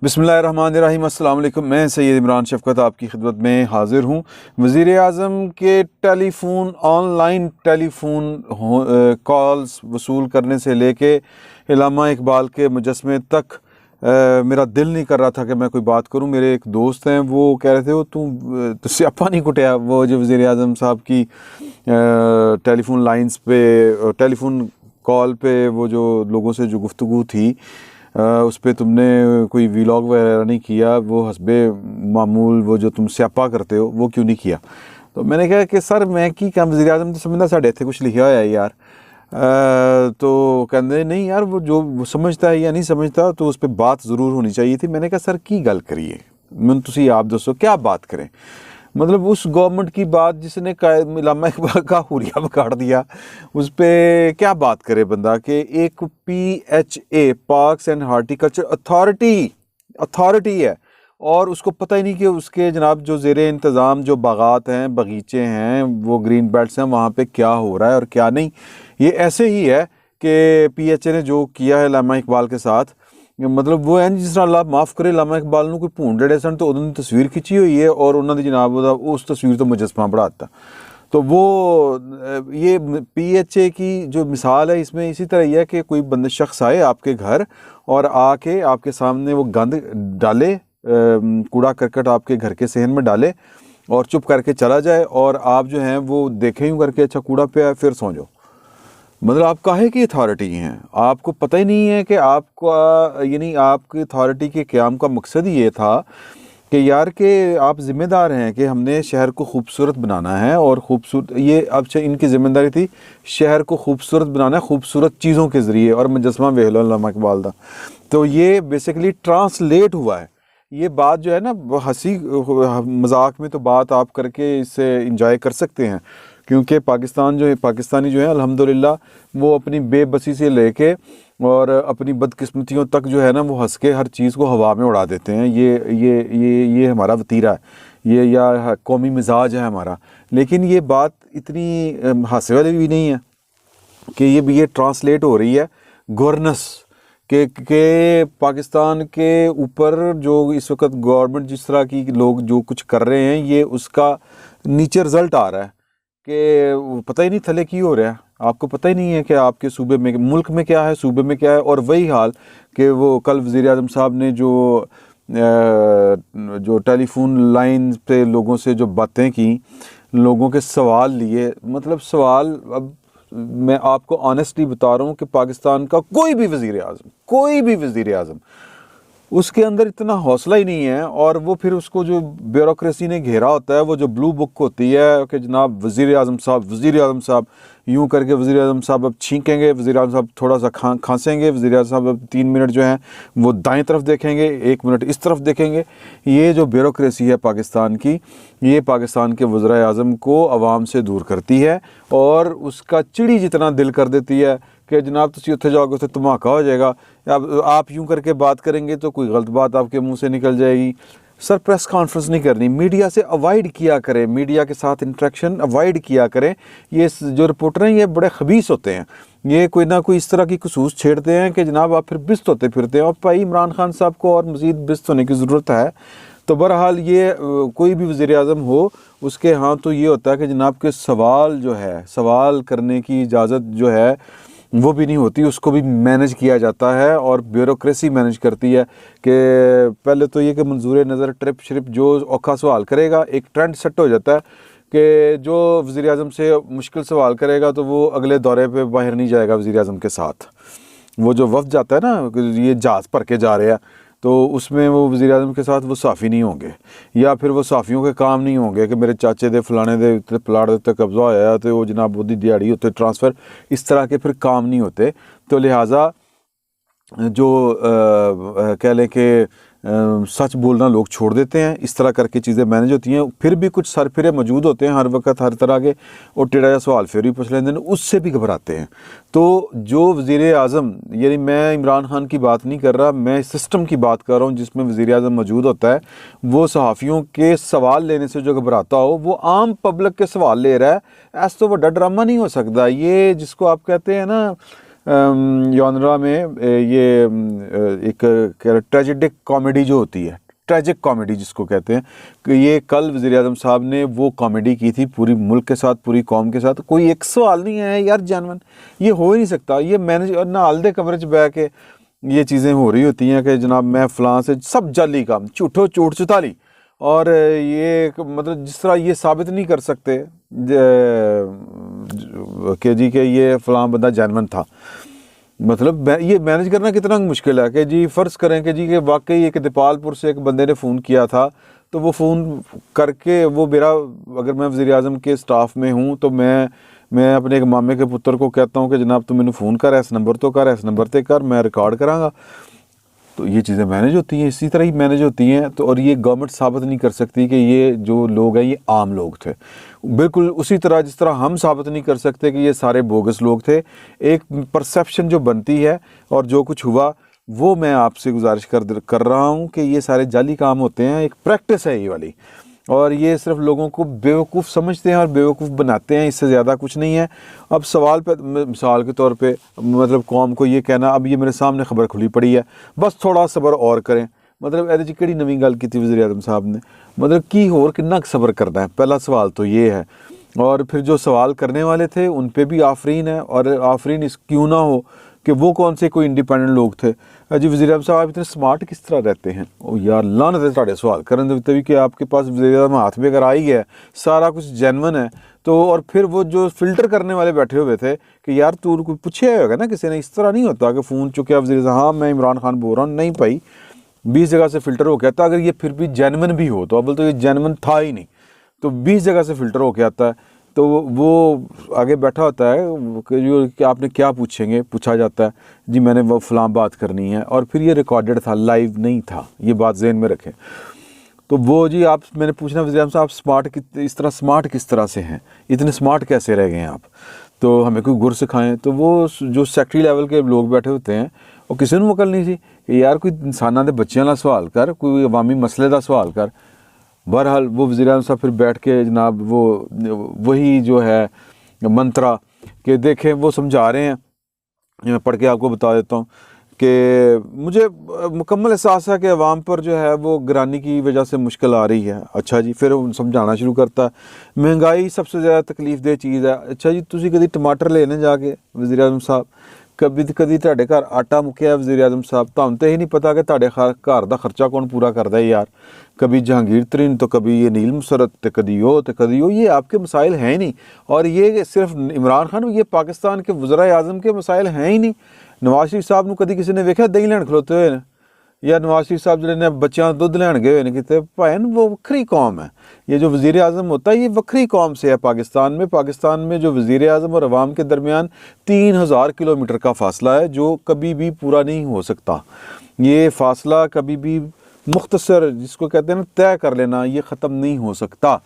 बिस्मिल्लाहिर्रहमानिर्रहीम, अस्सलाम वालेकुम। मैं सैयद इमरान शफ़क़त आपकी खिदमत में हाज़िर हूँ। वज़ीर आज़म के टेलीफ़ोन ऑनलाइन टेलीफ़ोन कॉल्स वसूल करने से लेके इल्लामा इकबाल के मुजस्समे तक मेरा दिल नहीं कर रहा था कि मैं कोई बात करूं। मेरे एक दोस्त हैं, वो कह रहे थे वो तू स्यापा नहीं कुटिया। वो जो वज़ीर आज़म साहब की टेलीफ़ोन लाइंस पे टेलीफ़ोन कॉल पे वो जो लोगों से जो गुफ्तगू थी उस पर तुमने कोई वीलॉग वगैरह नहीं किया, वो हस्बे मामूल वो जो तुम स्यापा करते हो वो क्यों नहीं किया। तो मैंने कहा कि सर मैं की क्या, वज़ीर आज़म तो समझना साढ़े इत्थे कुछ लिखा होया है यार। तो कहते नहीं यार, वो जो वो समझता है या नहीं समझता तो उस पर बात ज़रूर होनी चाहिए थी। मैंने कहा सर की गल करिए, मैं तुसी आप दसो क्या बात करें। मतलब उस गवर्नमेंट की बात जिसने इल्लामा इकबाल का हुरिया बिगाड़ दिया, उस पर क्या बात करे बंदा। कि एक PHA parks and horticulture authority है और उसको पता ही नहीं कि उसके जनाब जो ज़ेरे इंतज़ाम जो बागात हैं, बगीचे हैं, वो ग्रीन बेल्ट्स हैं, वहाँ पे क्या हो रहा है और क्या नहीं। ये ऐसे ही है कि PHA ने जो किया है इल्लामा इकबाल के साथ, मतलब वो है जिस तरह अल्लाह माफ़ करे इल्लामा इकबाल ਨੂੰ ਕੋਈ ਭੂੰਡੜੇ ਸਨ तो उन्होंने तस्वीर खिंची हुई है और उन्होंने जनाब उस तस्वीर तो मुजस्समा बढ़ाता। तो वो ये PHA की जो मिसाल है इसमें इसी तरह ही है कि कोई बंदा शख्स आए आपके घर और आके आपके सामने वो गंद डाले, कूड़ा करकट आपके घर के सहन में डाले और चुप करके चला जाए और आप जो हैं वो देखें यूँ करके अच्छा कूड़ा पे आए फिर सो जाओ। मतलब आप काहे की अथॉरिटी हैं, आपको पता ही नहीं है कि आपका यानी आपकी अथॉरिटी के क़याम का मकसद ही ये था कि यार कि आप ज़िम्मेदार हैं कि हमने शहर को खूबसूरत बनाना है और खूबसूरत ये अब इनकी ज़िम्मेदारी थी शहर को खूबसूरत बनाना है खूबसूरत चीज़ों के ज़रिए और मुजस्समा वेख लो इल्लामा इकबाल दा। तो ये बेसिकली ट्रांसलेट हुआ है। ये बात जो है ना हंसी मजाक में तो बात आप करके इससे इंजॉय कर सकते हैं, क्योंकि पाकिस्तान जो है पाकिस्तानी जो है अल्हम्दुलिल्लाह वो अपनी बेबसी से लेके और अपनी बदकिस्मतियों तक जो है ना वो हंस के हर चीज़ को हवा में उड़ा देते हैं। ये हमारा वतीरा है, ये या कौमी मिजाज है हमारा। लेकिन ये बात इतनी हासे वाली भी नहीं है कि ये ट्रांसलेट हो रही है गवर्नेंस के पाकिस्तान के ऊपर जो इस वक्त गवर्नमेंट जिस तरह की लोग जो कुछ कर रहे हैं, ये उसका नीचे रिज़ल्ट आ रहा है कि पता ही नहीं थले की हो रहा है। आपको पता ही नहीं है कि आपके सूबे में मुल्क में क्या है, सूबे में क्या है। और वही हाल कि वो कल वज़ीर आज़म साहब ने जो टेलीफोन लाइन पे लोगों से जो बातें की, लोगों के सवाल लिए, मतलब सवाल अब मैं आपको ऑनेस्टली बता रहा हूँ कि पाकिस्तान का कोई भी वज़ीर आज़म उसके अंदर इतना हौसला ही नहीं है। और वो फिर उसको जो ब्यूरोक्रेसी ने घेरा होता है, वो जो ब्लू बुक होती है कि जनाब वज़ीर आज़म साहब यूँ करके वज़ीर आज़म साहब अब छींकेंगे, वज़ीर आज़म साहब थोड़ा सा खांसेंगे, वज़ीर आज़म साहब अब 3 मिनट जो हैं वो दाएं तरफ देखेंगे, 1 मिनट इस तरफ देखेंगे। ये जो ब्यूरोक्रेसी है पाकिस्तान की, ये पाकिस्तान के वज़ीर आज़म को आवाम से दूर करती है और उसका चिड़ी जितना दिल कर देती है कि जनाब तुसी उत्थे जाओगे तो धमाका हो जाएगा। अब आप यूँ करके बात करेंगे तो कोई गलत बात आपके मुंह से निकल जाएगी। सर प्रेस कॉन्फ्रेंस नहीं करनी, मीडिया से अवॉइड किया करें, मीडिया के साथ इंटरेक्शन अवॉइड किया करें। ये जो रिपोर्टर हैं ये बड़े खबीस होते हैं, ये कोई ना कोई इस तरह की खसूस छेड़ते हैं कि जनाब आप फिर बिस्त होते फिरते हैं। और भाई इमरान खान साहब को और मज़ीद बिस्त होने की ज़रूरत है। तो बहरहाल ये कोई भी वज़ीर आज़म हो उसके यहाँ तो ये होता है कि जनाब के सवाल जो है, सवाल करने की इजाज़त जो है वो भी नहीं होती, उसको भी मैनेज किया जाता है और ब्यूरोक्रेसी मैनेज करती है। कि पहले तो ये कि मंजूर नज़र ट्रिप श्रिप जो औखा सवाल करेगा, एक ट्रेंड सेट हो जाता है कि जो वज़ीर आज़म से मुश्किल सवाल करेगा तो वो अगले दौरे पे बाहर नहीं जाएगा वज़ीर आज़म के साथ। वो जो वफ़द जाता है ना, ये जहाज़ भर के जा रहे हैं, तो उसमें वो वज़ीर आज़म के साथ वो साफ़ी नहीं होंगे, या फिर वो साफ़ियों के काम नहीं होंगे कि मेरे चाचे दे फलाने दे उत्ते प्लाट दे उत्ते कब्ज़ा होया तो वो जनाब ओदी दिहाड़ी उत्ते ट्रांसफ़र, इस तरह के फिर काम नहीं होते। तो लिहाजा जो कह लें कि सच बोलना लोग छोड़ देते हैं, इस तरह करके चीज़ें मैनेज होती हैं। फिर भी कुछ सरफिरे मौजूद होते हैं हर वक्त हर तरह के, और टेढ़ा या सवाल फिर भी पूछ लेते हैं, उससे भी घबराते हैं। तो जो वज़ीर आज़म, यानी मैं इमरान खान की बात नहीं कर रहा, मैं सिस्टम की बात कर रहा हूँ जिसमें वज़ीर आज़म मौजूद होता है, वो सहाफ़ियों के सवाल लेने से जो घबराता हो, वो आम पब्लिक के सवाल ले रहा है। ऐसा तो बड़ा ड्रामा नहीं हो सकता। ये जिसको आप कहते हैं ना जॉनरा में ये एक ट्रेजिडिक कॉमेडी जो होती है, ट्रेजिक कॉमेडी जिसको कहते हैं, कि ये कल वज़ीर-ए-आज़म साहब ने वो कॉमेडी की थी पूरी मुल्क के साथ, पूरी कौम के साथ। कोई एक सवाल नहीं है यार जेन्युइन, ये हो ही नहीं सकता। ये मैनेज ना आलदे कमरे च बह के ये चीज़ें हो रही होती हैं कि जनाब मैं फ़लाँ से, सब जाली काम, झूठो झूठ चुताली, और ये मतलब जिस तरह ये साबित नहीं कर सकते कि जी कि ये फ़लाँ बंदा जेन्युइन था। मतलब ये मैनेज करना कितना मुश्किल है कि जी फ़र्ज़ करें कि जी कि वाकई एक दीपालपुर से एक बंदे ने फ़ोन किया था, तो वो फ़ोन करके वो मेरा, अगर मैं वज़ीर-ए-आज़म के स्टाफ में हूँ तो मैं अपने एक मामे के पुत्र को कहता हूँ कि जनाब तू मैनू फ़ोन कर, इस नंबर तो कर, इस नंबर ते कर, मैं रिकॉर्ड कराँगा। तो ये चीज़ें मैनेज होती हैं, इसी तरह ही मैनेज होती हैं। तो और ये गवर्नमेंट साबित नहीं कर सकती कि ये जो लोग हैं ये आम लोग थे। बिल्कुल उसी तरह जिस तरह हम साबित नहीं कर सकते कि ये सारे बोगस लोग थे। एक परसेप्शन जो बनती है और जो कुछ हुआ वो मैं आपसे गुजारिश कर रहा हूँ कि ये सारे जाली काम होते हैं, एक प्रैक्टिस है ये वाली, और ये सिर्फ लोगों को बेवकूफ़ समझते हैं और बेवकूफ़ बनाते हैं, इससे ज़्यादा कुछ नहीं है। अब सवाल पे मिसाल के तौर पे मतलब कौम को ये कहना, अब ये मेरे सामने ख़बर खुली पड़ी है, बस थोड़ा सब्र और करें, मतलब एहदे च केड़ी नवीं गल कीती वज़ीर-ए-आज़म साहब ने, मतलब की होर कितना सब्र करना है, पहला सवाल तो ये है। और फिर जो सवाल करने वाले थे उन पे भी आफरीन है, और आफरीन इस क्यों ना हो कि वो कौन से कोई इंडिपेंडेंट लोग थे। जी वज़ीर-ए-आज़म साहब इतने स्मार्ट किस तरह रहते हैं? ओ यार लानत है तुहाडे सवाल करन दे उत्ते भी कि आपके पास वज़ीर-ए-आज़म हाथ में अगर आ ही गया, सारा कुछ जेन्युइन है, तो और फिर वो जो फ़िल्टर करने वाले बैठे हुए थे कि यार तू कोई पूछा होगा ना किसी ने, इस तरह नहीं होता कि फ़ोन चुकया वज़ीर-ए-आज़म, हाँ मैं इमरान खान बोल रहा हूँ, नहीं भाई 20 जगह से फ़िल्टर हो के आता। अगर ये फिर भी जेन्युइन भी हो तो अव्वल तो ये जेन्युइन था ही नहीं, तो 20 जगह से फ़िल्टर होके आता है। तो वो आगे बैठा होता है कि आपने क्या पूछेंगे, पूछा जाता है जी मैंने वो फ़लाँ बात करनी है, और फिर ये रिकॉर्डेड था, लाइव नहीं था, ये बात ज़हन में रखें। तो वो जी आप मैंने पूछना वज़ीर-ए-आज़म साहब स्मार्ट इस तरह स्मार्ट किस तरह से हैं, इतने स्मार्ट कैसे रह गए हैं आप, तो हमें कोई गुर सिखाएं। तो वो जो सेक्रेटरी लेवल के लोग बैठे होते हैं वो किसी ने मुकल नहीं सी कि यार कोई इंसाना दे बच्चों का सवाल कर, कोई अवामी मसले का सवाल कर। बहरहाल वो वज़ीर-ए-आज़म साहब फिर बैठ के जनाब वो वही जो है मंत्रा कि देखें वो समझा रहे हैं, मैं पढ़ के आपको बता देता हूँ कि मुझे मुकम्मल एहसास है कि अवाम पर जो है वो गिरानी की वजह से मुश्किल आ रही है। अच्छा जी, फिर वो समझाना शुरू करता है महंगाई सबसे ज़्यादा तकलीफ दे चीज़ है। अच्छा जी, तुसी कभी टमाटर लेने जाके वज़ीर-ए-आज़म साहब, कभी तुहाडे घर आटा मुक्या वज़ीर-ए-आज़म साहब, तुहानूं तो यही नहीं पता कि तुहाडे घर का खर्चा कौन पूरा करता है यार। कभी जहांगीर तरीन तो कभी ये नील मुसरत तो कभी वो, ये आपके मसाइल हैं ही नहीं। और ये सिर्फ इमरान खान, ये पाकिस्तान के वज़ीर-ए-आज़म के मसाइल हैं ही नहीं। नवाज शरीफ साहब नूं कभी किसी ने वेख्या दही लैण खलोते हुए ने, या नवाज शरीफ साहब जिहड़े ने बच्चों का दुध लैण गए हुए ने किते? भैन वो वक्री कौम है। ये जो वज़ीर-ए-आज़म होता है ये वक्री कौम से है। पाकिस्तान में जो वज़ीर-ए-आज़म और अवाम के दरमियान 3000 किलोमीटर का फ़ासला है जो कभी भी पूरा नहीं हो सकता। ये फ़ासला कभी भी मुख्तसर, जिसको कहते हैं ना तय कर लेना, ये ख़त्म नहीं हो सकता।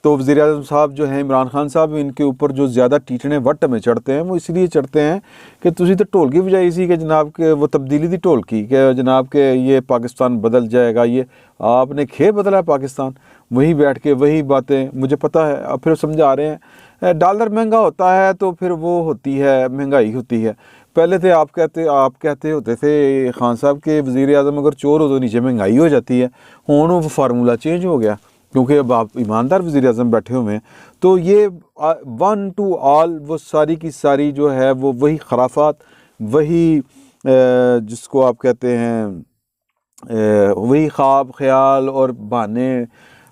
तो वज़ीर-ए-आज़म साहब जो हैं इमरान खान साहब, इनके ऊपर जो ज़्यादा टीटने वट में चढ़ते हैं वो इसलिए चढ़ते हैं कि तुसी तो ढोलकी बजाई सी कि जनाब के वो तब्दीली दी ढोलकी कि जनाब के ये पाकिस्तान बदल जाएगा, ये आपने खे बदला है पाकिस्तान, वहीं बैठ के वही बातें मुझे पता है। अब फिर समझा रहे हैं डॉलर महंगा होता है तो फिर वो होती है महंगाई होती है। पहले थे आप कहते होते थे खान साहब के वज़ीर-ए-आज़म अगर चोर हो तो नीचे महंगाई हो जाती है। हुण वो फार्मूला चेंज हो गया क्योंकि अब आप ईमानदार वज़ीर-ए-आज़म बैठे हुए हैं। तो ये वन टू ऑल वो सारी की सारी जो है वो वही खराफात, वही जिसको आप कहते हैं वही ख्वाब ख्याल और बहाने।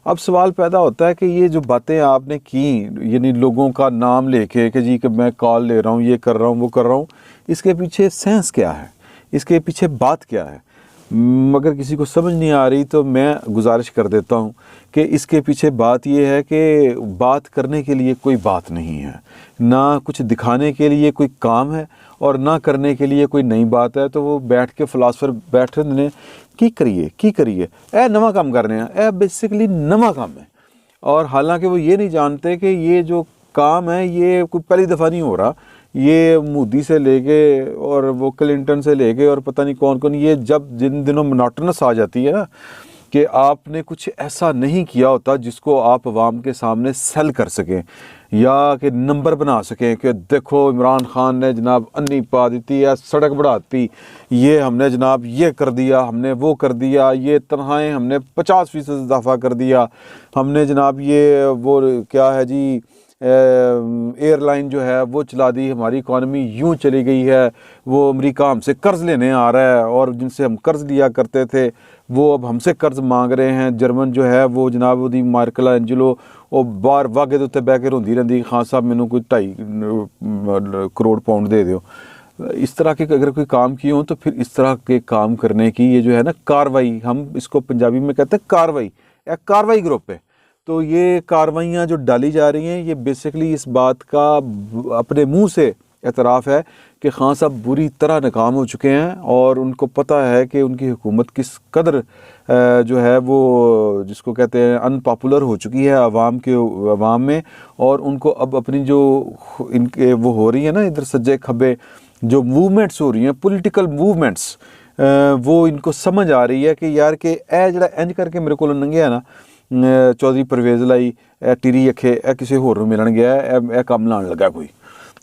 अब सवाल पैदा होता है कि ये जो बातें आपने की, यानी लोगों का नाम लेके कि जी कि मैं कॉल ले रहा हूँ, ये कर रहा हूँ, वो कर रहा हूँ, इसके पीछे सेंस क्या है, इसके पीछे बात क्या है? अगर किसी को समझ नहीं आ रही तो मैं गुजारिश कर देता हूँ कि इसके पीछे बात ये है कि बात करने के लिए कोई बात नहीं है, ना कुछ दिखाने के लिए कोई काम है और ना करने के लिए कोई नई बात है। तो वो बैठ के फ़िलासफ़र बैठे ने की करिए ए नवा काम कर रहे हैं, ए बेसिकली नवा काम है। और हालांकि वो ये नहीं जानते कि ये जो काम है ये कोई पहली दफ़ा नहीं हो रहा, ये मोदी से लेके और वो क्लिंटन से लेके और पता नहीं कौन कौन, ये जब जिन दिनों मोनोटोनस आ जाती है ना कि आपने कुछ ऐसा नहीं किया होता जिसको आप अवाम के सामने सेल कर सकें या कि नंबर बना सकें कि देखो इमरान खान ने जनाब अन्नी पा दी है, सड़क बढ़ाती, ये हमने जनाब ये कर दिया, हमने वो कर दिया, ये तनख्वाहें हमने 50% इजाफा कर दिया, हमने जनाब ये वो क्या है जी एयरलाइन जो है वो चला दी, हमारी इकॉनमी यूं चली गई है, वो अमेरिका हमसे कर्ज़ लेने आ रहा है और जिनसे हम कर्ज़ लिया करते थे वो अब हमसे कर्ज़ मांग रहे हैं। जर्मन जो है वो जनाब वो मार्कला एंजलो वो बार वागे तो उत्ते बह के रोंदी रहिंदी, खान साहब मैनू कोई 2.5 करोड़ पाउंड दे दो। इस तरह के अगर कोई काम किए हों तो फिर इस तरह के काम करने की ये जो है ना कार्रवाई, हम इसको पंजाबी में कहते हैं कार्रवाई, एक कार्रवाई ग्रुप है। तो ये कार्रवाइयाँ जो डाली जा रही हैं ये बेसिकली इस बात का अपने मुंह से एतराफ़ है कि खान साहब बुरी तरह नाकाम हो चुके हैं और उनको पता है कि उनकी हुकूमत किस कदर जो है वो जिसको कहते हैं अनपॉपुलर हो चुकी है अवाम में, और उनको अब अपनी जो इनके वो हो रही है ना इधर सज्जे खब्बे जो मूवमेंट्स हो रही हैं, पॉलिटिकल मूवमेंट्स, वो इनको समझ आ रही है कि यार कि ए जड़ा इंज करके मेरे को लंघिया ना चौधरी परवेज़ लाई टिरी अखे किसी होर नूं मिलन गया ए काम लाने लगा कोई।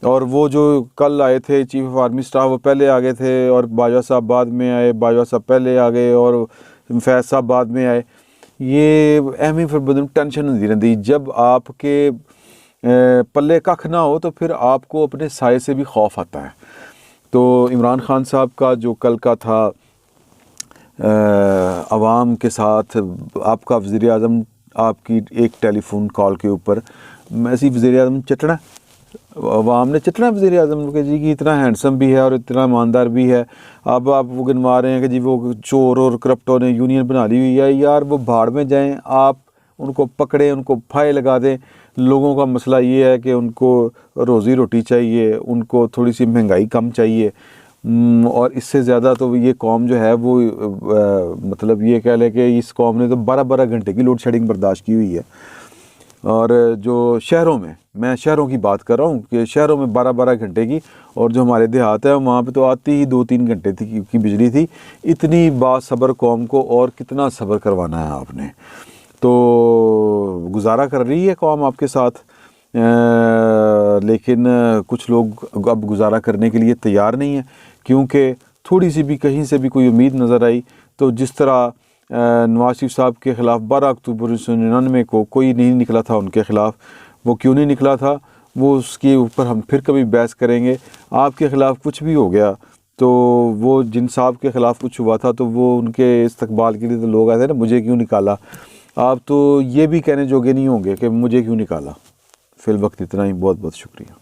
और वो जो कल आए थे चीफ ऑफ आर्मी स्टाफ वो पहले आ गए थे और बाजवा साहब बाद में आए, बाजवा साहब पहले आ गए और फैज़ साहब बाद में आए। ये अहमी फिर बंदे टेंशन होती रहती, जब आपके पल्ले कख ना हो तो फिर आपको अपने साए से भी खौफ आता है। तो इमरान खान साहब का जो कल का था अवाम के साथ आपका वज़ीर-ए-आज़म आपकी एक टेलीफोन कॉल के ऊपर ऐसी वज़ीर-ए-आज़म चटना, अवाम ने चटना वज़ीर-ए-आज़म के जी कि इतना हैंडसम भी है और इतना ईमानदार भी है। अब आप वो गिनवा रहे हैं कि जी वो चोर और करप्टों ने यूनियन बना ली हुई है। यार वो भाड़ में जाएं, आप उनको पकड़ें, उनको फाहे लगा दें। लोगों का मसला ये है कि उनको रोज़ी रोटी चाहिए, उनको थोड़ी सी महंगाई कम चाहिए, और इससे ज़्यादा तो ये कौम जो है वो मतलब ये कह लें कि इस कौम ने तो 12-12 घंटे की लोड शेडिंग बर्दाश्त की हुई है। और जो शहरों में, मैं शहरों की बात कर रहा हूँ कि शहरों में 12-12 घंटे की, और जो हमारे देहात है वहाँ पे तो आती ही 2-3 घंटे की बिजली थी। इतनी बासब्र कौम को और कितना सब्र करवाना है आपने। तो गुजारा कर रही है कौम आपके साथ, लेकिन कुछ लोग अब गुजारा करने के लिए तैयार नहीं है, क्योंकि थोड़ी सी भी कहीं से भी कोई उम्मीद नज़र आई तो जिस तरह नवाज शरीफ साहब के ख़िलाफ़ 12 अक्टूबर 1999 को कोई नहीं निकला था उनके ख़िलाफ़, वो क्यों नहीं निकला था वो उसके ऊपर हम फिर कभी बहस करेंगे। आपके ख़िलाफ़ कुछ भी हो गया तो वो जिन साहब के ख़िलाफ़ कुछ हुआ था तो वो उनके इस्तकबाल के लिए तो लोग आए थे ना, मुझे क्यों निकाला। आप तो ये भी कहने जोगे नहीं होंगे कि मुझे क्यों निकाला। फ़िल वक्त इतना ही, बहुत बहुत शुक्रिया।